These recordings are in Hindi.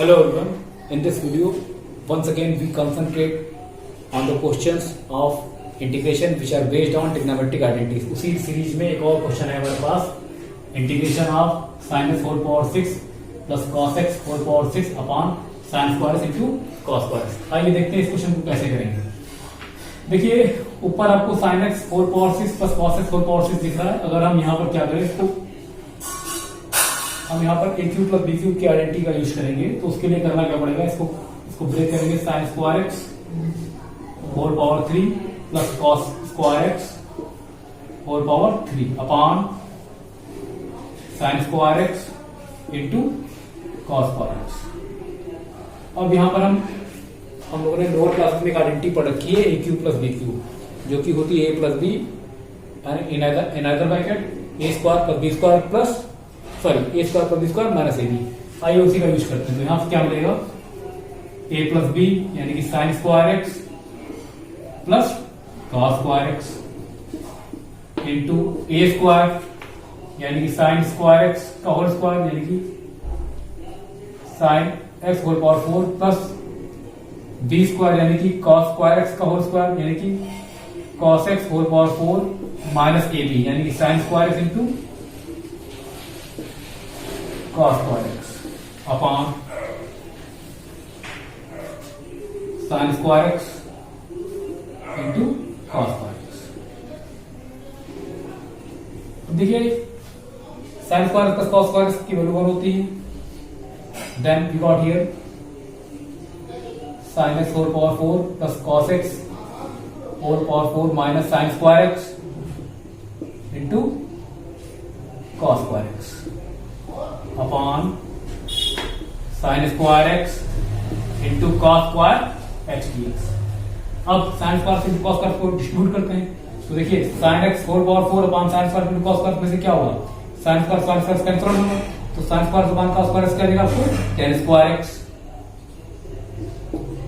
Hello everyone. In this video, once again we concentrate on the questions of integration which are based on trigonometric identities. उसी सीरीज में एक और क्वेश्चन है हमारे पास integration of sin x 4 power 6 plus cos x 4 power 6 upon sin square into cos square. आइए देखते हैं इस क्वेश्चन को कैसे करेंगे। देखिए ऊपर आपको sin x 4 power 6 plus cos x 4 power 6 दिख रहा है। अगर हम यहाँ पर क्या करें, इसको हम यहाँ पर ए क्यूब प्लस बी क्यूब की आइडेंटिटी का यूज करेंगे, तो उसके लिए करना क्या पड़ेगा, इसको ब्रेक करेंगे sign square x 4 power 3 plus cos square x 4 power 3 upon sine square x into cos square x. अब यहाँ पर हम लोगों ने लोअर क्लास में एक आइडेंटिटी पढ़ रखी है A cube plus B cube, जो कि होती है A plus B in other bracket A square plus B square plus A square plus B square minus A B. आइए उसी का यूज करते हैं। तो यहां से क्या मिलेगा, ए प्लस बी यानी कि sine square X plus cos square x into A square यानी कि साइन स्क्वायर एक्स का होल स्क्वायर यानी कि sine X whole power 4 plus B square यानी कि कॉस स्क्वायर एक्स का होल स्क्वायर यानी कि cos X whole power 4 minus A B यानी कि sine square x into cos square x upon sin square x into cos square x। देखिए sin square plus cos square x की वैल्यू 1 होती है। Then we got here sin x 4 power 4 plus cos x 4 power 4 minus sin square x into cos square x upon sine square x into cos square x dx. अब साइन स्क्वायर से कॉस स्क्वायर को डिस्ट्रीब्यूट करते हैं। तो देखिए sine x 4 power 4 upon sine square into cos square में से क्या होगा, साइन स्क्वायर कैंसिल होगा। तो sine square upon cos square क्या देगा आपको, tan square X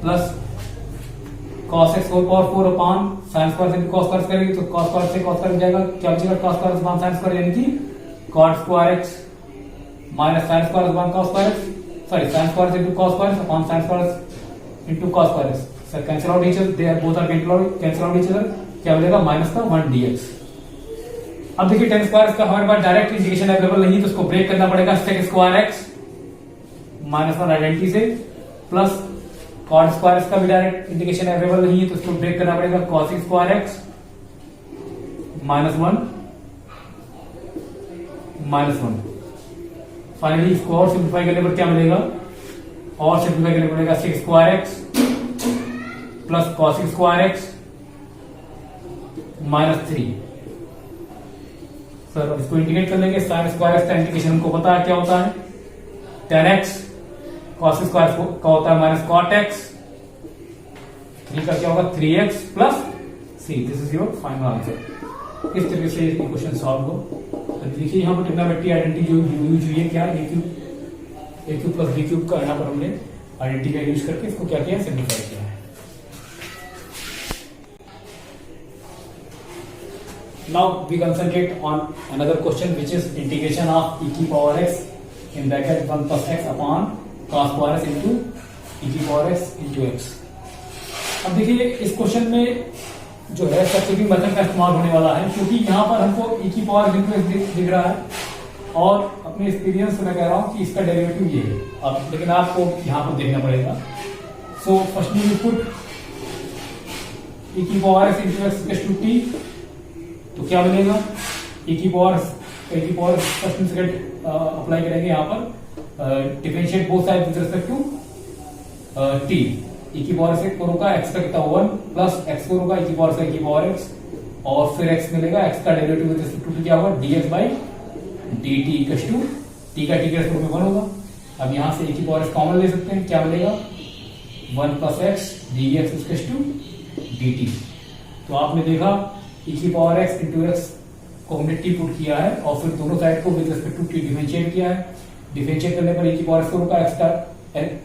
plus cos X 4 power 4 upon sine square into cos square करेंगे तो कॉस स्क्वायर से कॉस स्क्वायर जाएगा, क्या बचेगा cos square upon sine square यानी कि cot square X minus sine square upon cos square, sorry sine square into cos square upon sine square into cos square. Sir cancel out each other, they are both are cancel out each other, क्या मिलेगा माइनस का 1 dx। अब देखिए tan स्क्वायर का हमारे पास डायरेक्ट इंटीग्रेशन अवेलेबल नहीं है, तो उसको ब्रेक करना पड़ेगा sec square X minus 1 identity से प्लस कॉट स्क्वायर का भी डायरेक्ट इंटीग्रेशन अवेलेबल नहीं है, तो उसको ब्रेक करना पड़ेगा cos square X minus 1 finally इसको और सिंप्लीफाई करने पर क्या मिलेगा, और सिंप्लीफाई करने पर मिलेगा sec square X plus cos square X minus 3। Sir अब इसको इंटीग्रेट कर लेंगे। साइन स्क्वायर एक्स का इंटीग्रेशन हमको पता है क्या होता है, tan एक्स cos स्क्वायर का होता है माइनस cot एक्स, 3 का क्या होगा 3x plus c। This is your final answer. इस तरीके से क्वेश्चन सॉल्व हो। देखिए यहाँ पर ट्रिग्नोमेट्री आइडेंटिटी जो यूज हुई है, क्या ए क्यूब प्लस बी क्यूब का यहाँ पर हमने आइडेंटिटी का यूज करके इसको क्या किया, सिंप्लीफाई किया है। Now we concentrate on another question which is integration of e की power x in bracket 1 plus x upon cos square x into e की पावर x इंटू x। अब देखिए इस क्वेश्चन में जो है सब्सिट्यूटिंग मेथड का इस्तेमाल होने वाला है, क्योंकि यहाँ पर हमको e की पावर इंटू x दिख रहा है और अपने एक्सपीरियंस से मैं कह रहा हूँ कि इसका डेरिवेटिव ये है। अब लेकिन आपको यहाँ पर देखना पड़ेगा। So firstly we put e की power x into x equals to t, तो क्या बनेगा e की power first and second apply करेंगे यहाँ पर, differentiate both side with respect to t। e की पावर से 4 होगा x का कितना 1 प्लस x4 होगा e की पावर से e की पावर x और फिर x मिलेगा, x का डेरिवेटिव विद रिस्पेक्ट टू क्या होगा dx by dt equals to t का t के रिस्पेक्ट में 1 होगा। अब यहां से e की पावर x कॉमन ले सकते हैं, क्या मिलेगा 1 plus x dx equals to dt। तो आपने देखा e की पावर x इंटू x को हमने t पुट किया है और फिर दोनों साइड को with respect to t differentiate किया है। डिफरेंशिएट करने पर e की पावर 4 होगा, x का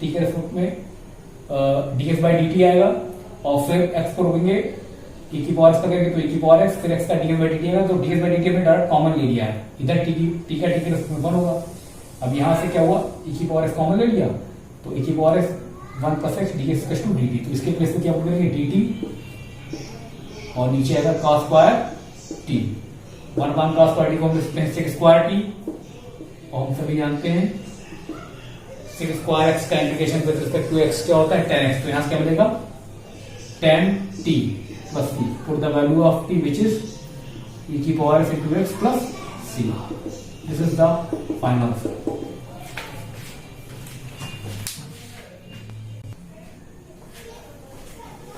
t के रिस्पेक्ट में dx बाई dt आएगा और फिर x को रोकेंगे e की पावर x करेंगे तो e की पावर x फिर x का dx बाई dt आएगा, तो dx बाई dt में डायरेक्ट कॉमन ले लिया है, इधर t का t के रिस्पेक्ट में 1 होगा। अब यहां से क्या हुआ, e की पावर x कॉमन ले लिया तो e की power x 1 plus x d x to d t, तो इसके प्लेस पे क्या पुट करेंगे डी टी और नीचे आएगा cos square T, 1 upon cos square T को हम लिखते हैं सेक स्क्वायर टी, और हम सभी जानते हैं सेक स्क्वायर एक्स का integration with respect to x क्या होता है 10x, तो यहां से क्या मिलेगा 10t plus c, put the value of t which is e की power x into x plus c. This is the final answer.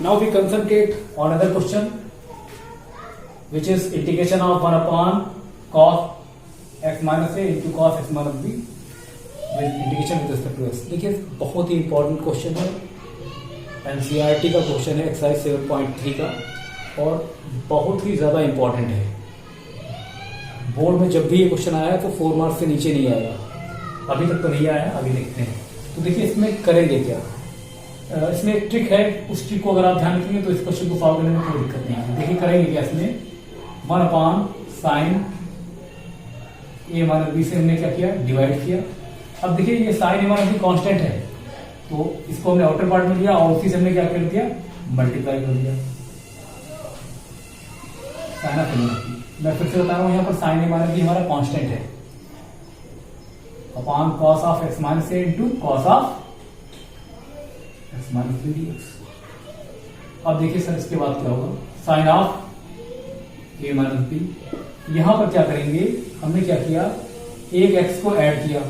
Now we concentrate on another question, which is integration of 1 upon cos x minus a into cos x minus b with integration with respect to x. देखिए बहुत ही इंपॉर्टेंट क्वेश्चन है, एनसीईआरटी का क्वेश्चन है एक्सरसाइज 7.3 का, और बहुत ही ज्यादा इंपॉर्टेंट है। बोर्ड में जब भी ये क्वेश्चन आया है तो 4 मार्क्स से नीचे नहीं आएगा, अभी तक तो नहीं आया, अभी देखते हैं। तो देखिए इसमें करेंगे क्या, इसमें एक ट्रिक है, उस ट्रिक को अगर आप ध्यान रखेंगे तो इस क्वेश्चन को सॉल्व करने में कोई दिक्कत नहीं आएगी। देखिए करेंगे क्या, इसमें 1 अपॉन साइन ए माइनस बी से हमने क्या किया डिवाइड किया। अब देखिए ये साइन ए माइनस बी कांस्टेंट है, तो इसको हमने आउटर पार्ट में लिया और उसी से हमने क्या कर दिया मल्टीप्लाई कर दिया। मैं फिर से बता रहा हूं, यहाँ पर साइन ए माइनस बी हमारा कांस्टेंट है, upon cos of x minus a into cos of x minus b dx. अब देखिए सर इसके बाद क्या होगा, sine of a minus b, यहां पर क्या करेंगे, हमने क्या किया एक एक्स को ऐड किया,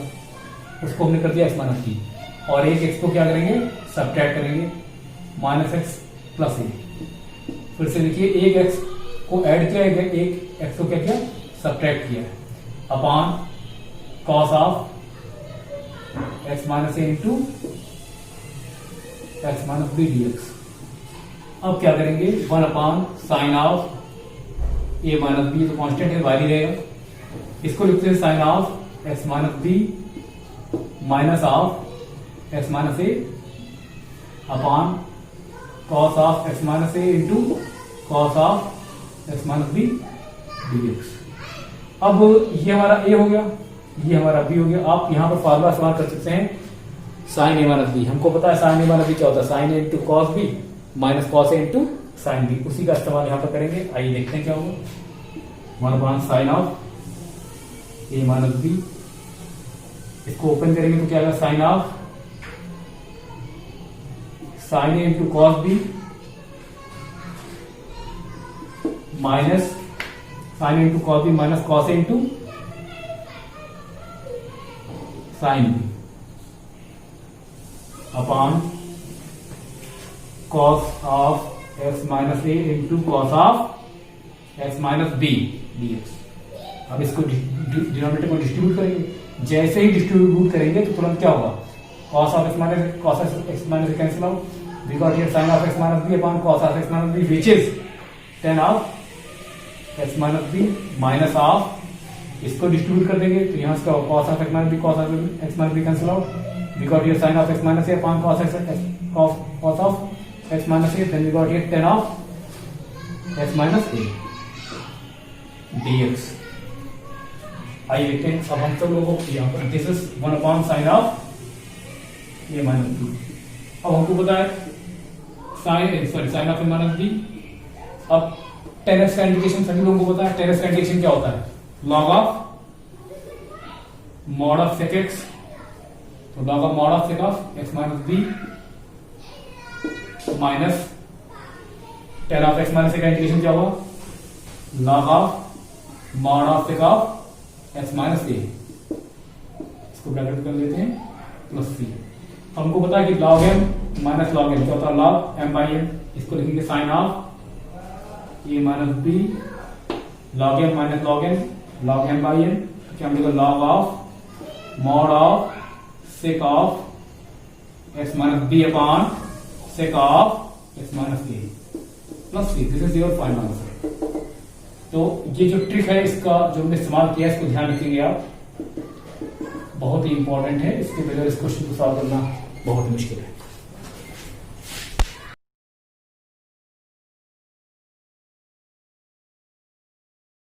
उसको हमने कर दिया एक्स माइनस बी, और एक एक्स को क्या करेंगे सब्ट्रैक्ट करेंगे माइनस एक्स प्लस ए। फिर से देखिए एक एक्स को ऐड किया, एक एक्स को क्या किया सब्ट्रैक्ट किया, upon cos of x minus a into x minus b dx. अब क्या करेंगे 1 upon sine of a minus b, तो कांस्टेंट है वाली रहेगा, इसको लिखते हैं sine of x minus B minus of x minus a upon cos of x minus a into cos of x minus b dx. अब ये हमारा ए हो गया, ये हमारा बी हो गया। आप यहां पर फार्मूला इस्तेमाल कर सकते हैं साइन ए माइनस बी, हमको पता है साइन ए माइनस बी क्या होता है, साइन ए into cos B minus cos ए इंटू साइन बी, उसी का इस्तेमाल यहां पर करेंगे। आइए देखते हैं क्या होगा, 1 upon sine of a minus b, इसको ओपन करेंगे तो क्या होगा sine of sine A into cos B minus sine into cos B minus cos A into sine b upon cos of x minus a into cos of x minus b dx. अब इसको डिनोमिनेटर को डिस्ट्रीब्यूट करेंगे, जैसे ही डिस्ट्रीब्यूट करेंगे तो तुरंत क्या होगा cos of x minus cos x minus cancel out, we got here sin of x minus b upon cos of x minus b which is tan of x minus b minus of, इसको डिस्ट्रीब्यूट कर देंगे तो यहां से cos of x minus b cos of x minus b cancel out, we got here sin of x minus a upon cos of x minus a, then we got here tan of x minus a dx। आइए देखते हैं अब हम सब लोगों को यहाँ पर this is 1 upon sine of a minus b. अब हमको पता है sine of a minus b. अब tan x का इंटीग्रेशन सभी लोगों को पता है, tan x का इंटीग्रेशन क्या होता है log of mod of sec X, तो log of mod of sec of x minus B minus tan of x minus A का इंटीग्रेशन क्या होगा log of mod of sec of x minus A, इसको ब्रैकेट कर लेते हैं प्लस सी। हमको पता है कि log m minus log n क्या होता है log m बाई n, इसको लिखेंगे sine of a minus b log m minus log n log m by n, क्या मिलेगा log of mod of sec of x minus b upon sec of x minus a plus c. This is your final answer. तो ये जो ट्रिक है इसका जो हमने इस्तेमाल किया इसको ध्यान रखेंगे आप, बहुत ही इंपॉर्टेंट है, इसके बगैर इस क्वेश्चन को सॉल्व करना बहुत मुश्किल है।